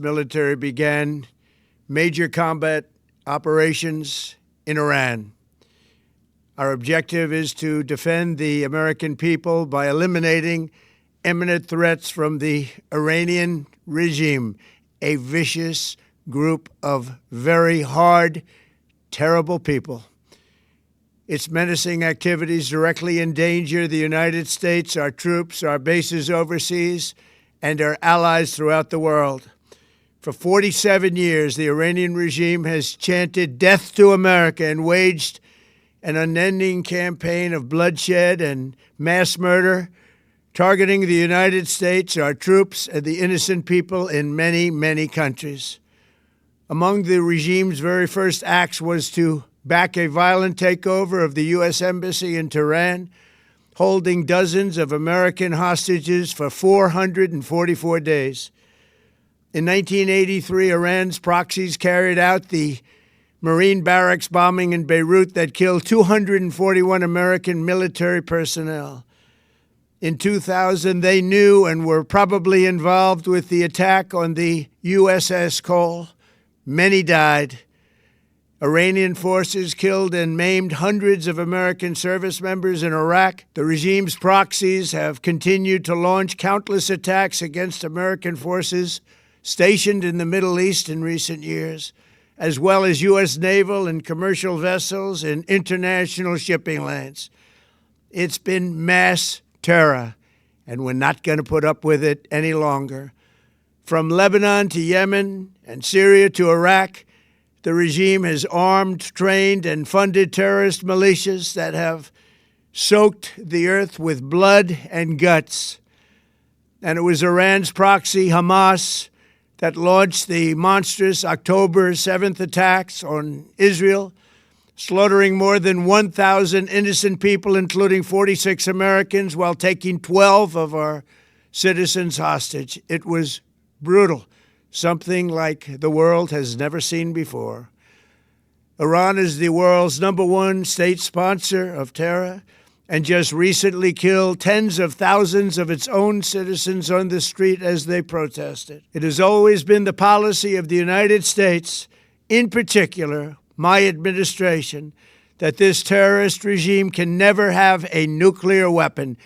military began major combat operations in Iran. Our objective is to defend the American people by eliminating imminent threats from the Iranian regime, a vicious group of very hard, terrible people. Its menacing activities directly endanger the United States, our troops, our bases overseas, and our allies throughout the world. For 47 years, the Iranian regime has chanted death to America and waged an unending campaign of bloodshed and mass murder, targeting the United States, our troops, and the innocent people in many, many countries. Among the regime's very first acts was to back a violent takeover of the U.S. Embassy in Tehran, holding dozens of American hostages for 444 days. In 1983, Iran's proxies carried out the Marine barracks bombing in Beirut that killed 241 American military personnel. In 2000, they knew and were probably involved with the attack on the USS Cole. Many died. Iranian forces killed and maimed hundreds of American service members in Iraq. The regime's proxies have continued to launch countless attacks against American forces stationed in the Middle East in recent years, as well as U.S. naval and commercial vessels in international shipping lanes. It's been mass terror, and we're not going to put up with it any longer. From Lebanon to Yemen and Syria to Iraq, the regime has armed, trained, and funded terrorist militias that have soaked the earth with blood and guts. And it was Iran's proxy, Hamas, that launched the monstrous October 7th attacks on Israel, slaughtering more than 1,000 innocent people, including 46 Americans, while taking 12 of our citizens hostage. It was brutal, something like the world has never seen before. Iran is the world's #1 state sponsor of terror and just recently killed tens of thousands of its own citizens on the street as they protested. It has always been the policy of the United States, in particular, my administration, that this terrorist regime can never have a nuclear weapon.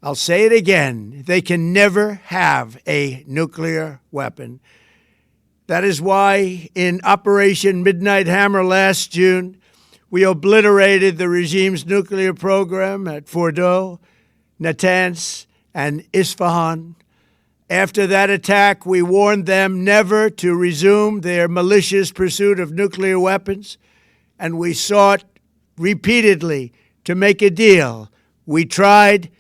I'll say it again. They can never have a nuclear weapon. That is why in Operation Midnight Hammer last June, we obliterated the regime's nuclear program at Fordow, Natanz, and Isfahan. After that attack, we warned them never to resume their malicious pursuit of nuclear weapons, and we sought repeatedly to make a deal. We tried.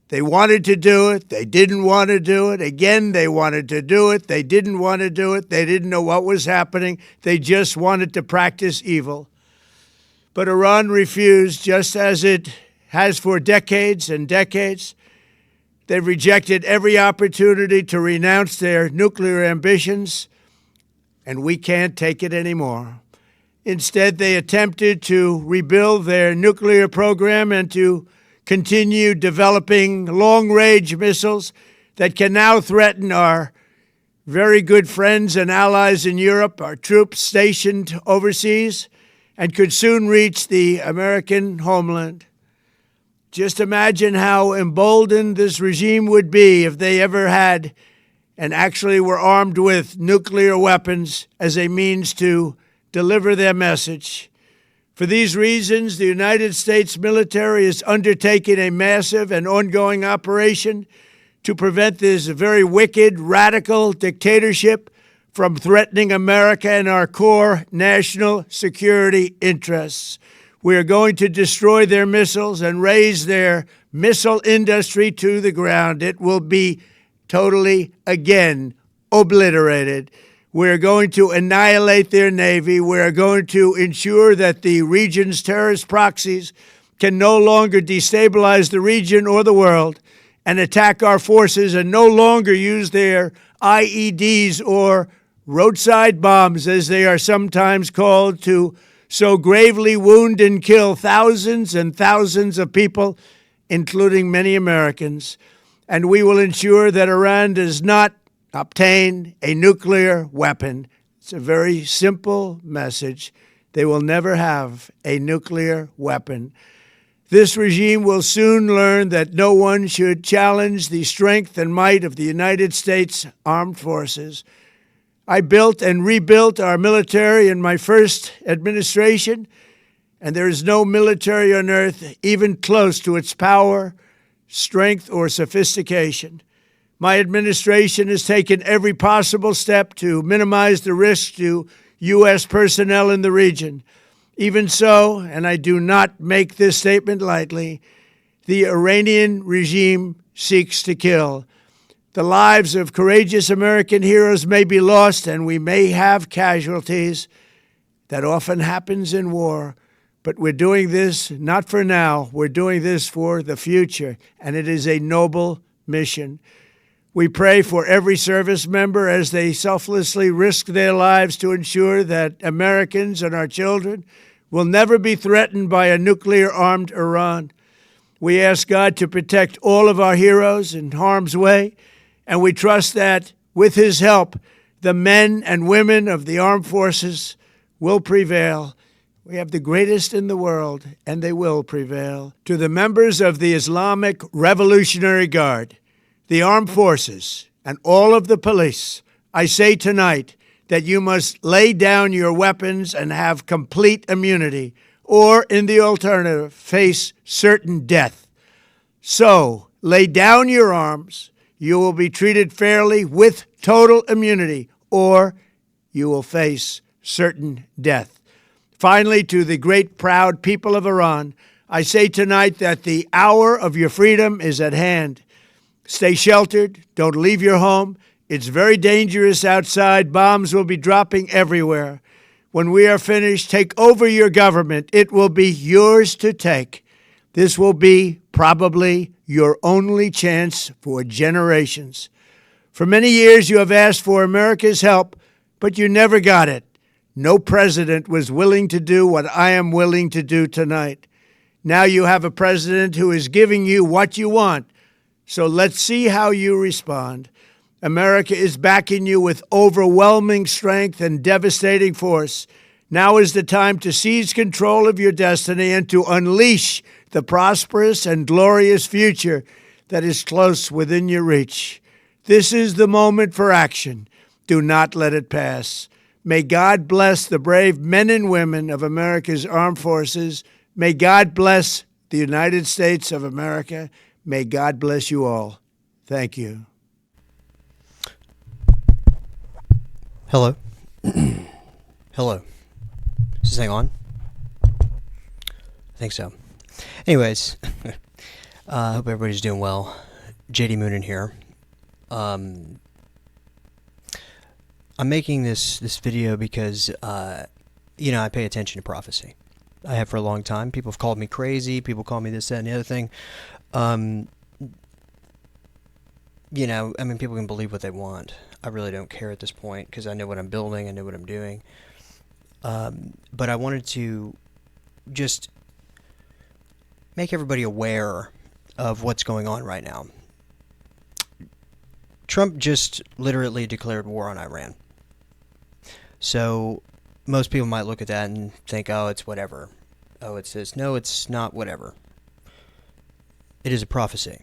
They wanted to do it. They didn't want to do it. Again, they wanted to do it. They didn't want to do it. They didn't know what was happening. They just wanted to practice evil. But Iran refused, just as it has for decades and decades. They've rejected every opportunity to renounce their nuclear ambitions, and we can't take it anymore. Instead, they attempted to rebuild their nuclear program and to continue developing long-range missiles that can now threaten our very good friends and allies in Europe, our troops stationed overseas, and could soon reach the American homeland. Just imagine how emboldened this regime would be if they ever had and actually were armed with nuclear weapons as a means to deliver their message. For these reasons, the United States military is undertaking a massive and ongoing operation to prevent this very wicked, radical dictatorship from threatening America and our core national security interests. We are going to destroy their missiles and raise their missile industry to the ground. It will be totally, again, obliterated. We're going to annihilate their Navy. We're going to ensure that the region's terrorist proxies can no longer destabilize the region or the world and attack our forces and no longer use their IEDs or roadside bombs, as they are sometimes called, to so gravely wound and kill thousands and thousands of people, including many Americans. And we will ensure that Iran does not obtain a nuclear weapon. It's a very simple message. They will never have a nuclear weapon. This regime will soon learn that no one should challenge the strength and might of the United States Armed Forces. I built and rebuilt our military in my first administration, and there is no military on earth even close to its power, strength, or sophistication. My administration has taken every possible step to minimize the risk to U.S. personnel in the region. Even so, and I do not make this statement lightly, the Iranian regime seeks to kill. The lives of courageous American heroes may be lost, and we may have casualties. That often happens in war. But we're doing this not for now. We're doing this for the future, and it is a noble mission. We pray for every service member as they selflessly risk their lives to ensure that Americans and our children will never be threatened by a nuclear-armed Iran. We ask God to protect all of our heroes in harm's way, and we trust that, with His help, the men and women of the armed forces will prevail. We have the greatest in the world, and they will prevail. To the members of the Islamic Revolutionary Guard, the armed forces, and all of the police, I say tonight that you must lay down your weapons and have complete immunity, or, in the alternative, face certain death. So, lay down your arms. You will be treated fairly with total immunity, or you will face certain death. Finally, to the great proud people of Iran, I say tonight that the hour of your freedom is at hand. Stay sheltered. Don't leave your home. It's very dangerous outside. Bombs will be dropping everywhere. When we are finished, take over your government. It will be yours to take. This will be probably your only chance for generations. For many years, you have asked for America's help, but you never got it. No president was willing to do what I am willing to do tonight. Now you have a president who is giving you what you want. So let's see how you respond. America is backing you with overwhelming strength and devastating force. Now is the time to seize control of your destiny and to unleash the prosperous and glorious future that is close within your reach. This is the moment for action. Do not let it pass. May God bless the brave men and women of America's armed forces. May God bless the United States of America. May God bless you all. Thank you. Hello. Hello. Is this thing on? I think so. Anyways, I hope everybody's doing well. JD Moonen here. I'm making this video because, I pay attention to prophecy. I have for a long time. People have called me crazy. People call me this, that, and the other thing. People can believe what they want. I really don't care at this point because I know what I'm building. I know what I'm doing. But I wanted to just make everybody aware of what's going on right now. Trump just literally declared war on Iran. So most people might look at that and think, oh, it's whatever. Oh, it's this. No, it's not whatever. It is a prophecy.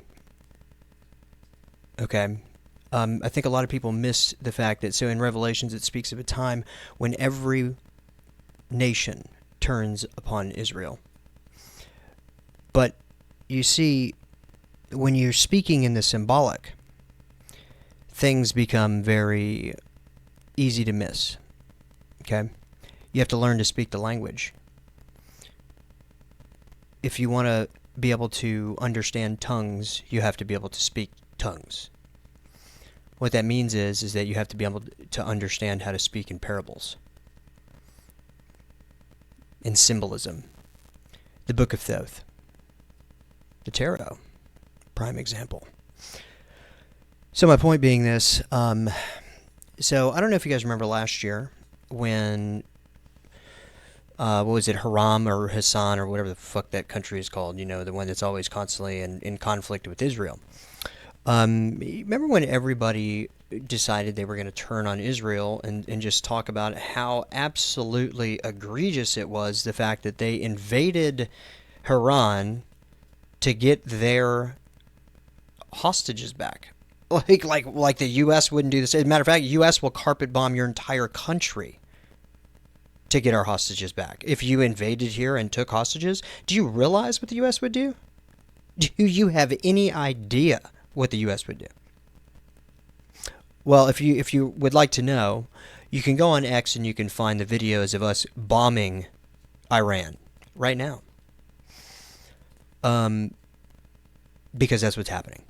Okay? I think a lot of people miss the fact that, so in Revelations it speaks of a time when every nation turns upon Israel. But you see, when you're speaking in the symbolic, things become very easy to miss. Okay? You have to learn to speak the language. If you want to be able to understand tongues, you have to be able to speak tongues. What that means is that you have to be able to understand how to speak in parables, in symbolism. The Book of Thoth, the Tarot, prime example. So my point being this, so I don't know if you guys remember last year when, what was it, Haram or Hassan or whatever the fuck that country is called, the one that's always constantly in conflict with Israel. Remember when everybody decided they were going to turn on Israel and just talk about how absolutely egregious it was, the fact that they invaded Iran to get their hostages back? Like the U.S. wouldn't do this. As a matter of fact, U.S. will carpet bomb your entire country to get our hostages back. If you invaded here and took hostages, do you realize what the U.S. would do? Do you have any idea what the U.S. would do? Well, if you would like to know, you can go on X and you can find the videos of us bombing Iran right now. Because that's what's happening.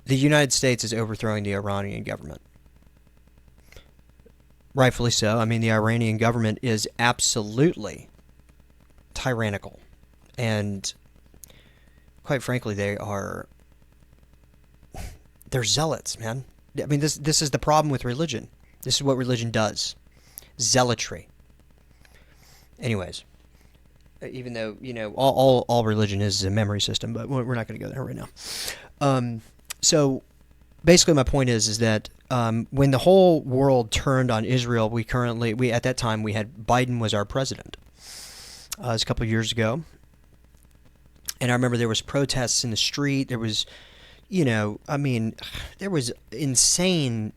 The United States is overthrowing the Iranian government. Rightfully so. I mean, the Iranian government is absolutely tyrannical. And quite frankly, they're zealots, man. I mean, this is the problem with religion. This is what religion does. Zealotry. Anyways, even though, all religion is a memory system, but we're not going to go there right now. So basically my point is that when the whole world turned on Israel, we at that time, we had Biden was our president. It was a couple of years ago. And I remember there was protests in the street. There was, there was insane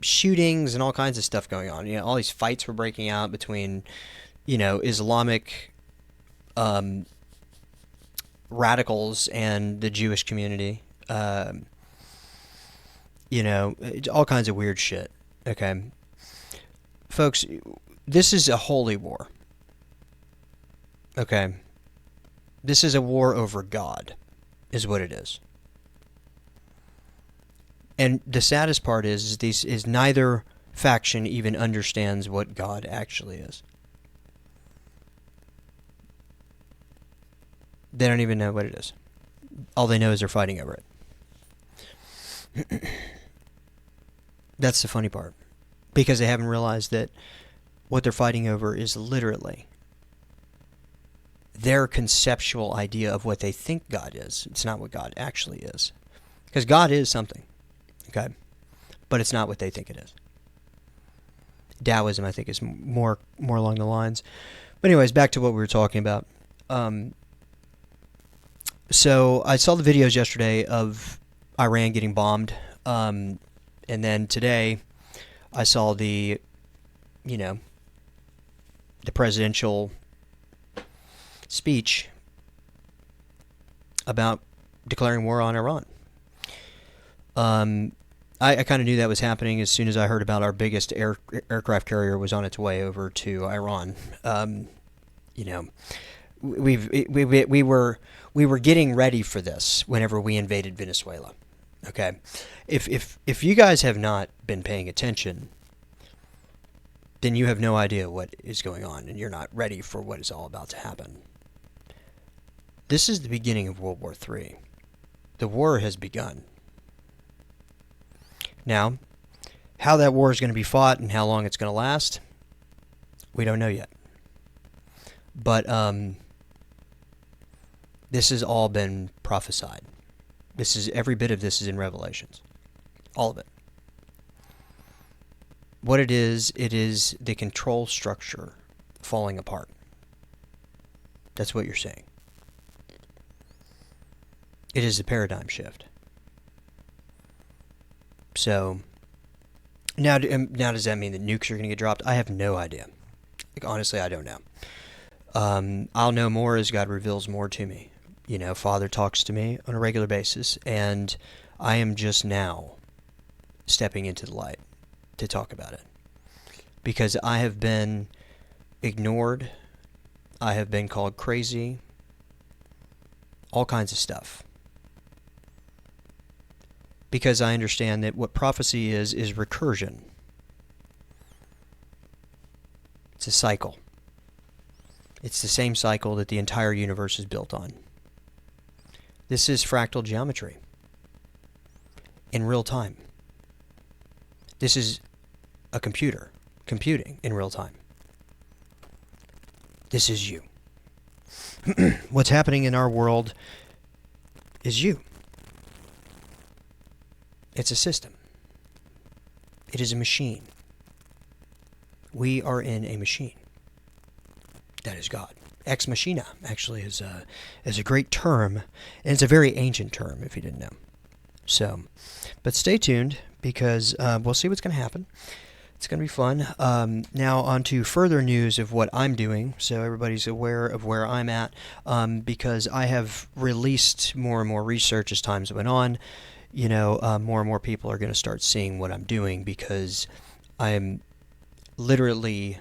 shootings and all kinds of stuff going on. All these fights were breaking out between, Islamic radicals and the Jewish community. All kinds of weird shit. Okay. Folks, this is a holy war. Okay. This is a war over God, is what it is. And the saddest part is neither faction even understands what God actually is. They don't even know what it is. All they know is they're fighting over it. That's the funny part. Because they haven't realized that what they're fighting over is literally their conceptual idea of what they think God is. It's not what God actually is. Because God is something. Okay? But it's not what they think it is. Taoism, I think, is more along the lines. But anyways, back to what we were talking about. So I saw the videos yesterday of Iran getting bombed. And then today I saw the presidential speech about declaring war on Iran. I kind of knew that was happening as soon as I heard about our biggest aircraft carrier was on its way over to Iran. We were getting ready for this whenever we invaded Venezuela. Okay, if you guys have not been paying attention, then you have no idea what is going on, and you're not ready for what is all about to happen. This is the beginning of World War III. The war has begun. Now, how that war is going to be fought and how long it's going to last, we don't know yet. But this has all been prophesied. Every bit of this is in Revelations. All of it. What it is the control structure falling apart. That's what you're saying. It is a paradigm shift. So, now does that mean that nukes are going to get dropped? I have no idea. Honestly, I don't know. I'll know more as God reveals more to me. Father talks to me on a regular basis, and I am just now stepping into the light to talk about it. Because I have been ignored, I have been called crazy, all kinds of stuff. Because I understand that what prophecy is recursion. It's a cycle. It's the same cycle that the entire universe is built on. This is fractal geometry in real time. This is a computer computing in real time. This is you. What's happening in our world is you. It's a system. It is a machine. We are in a machine. That is God. Ex machina actually is a great term, and it's a very ancient term if you didn't know. So, but stay tuned because we'll see what's going to happen. It's going to be fun. Now on to further news of what I'm doing, so everybody's aware of where I'm at, because I have released more and more research as times went on. More and more people are going to start seeing what I'm doing because I'm literally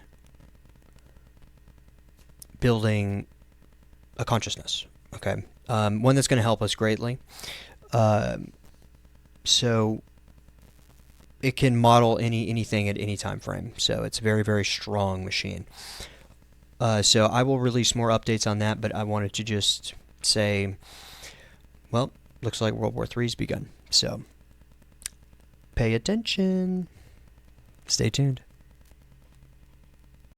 building a consciousness, okay? One that's going to help us greatly. So it can model anything at any time frame. So it's a very, very strong machine. So I will release more updates on that, but I wanted to just say, well, looks like World War III's begun. So pay attention. Stay tuned.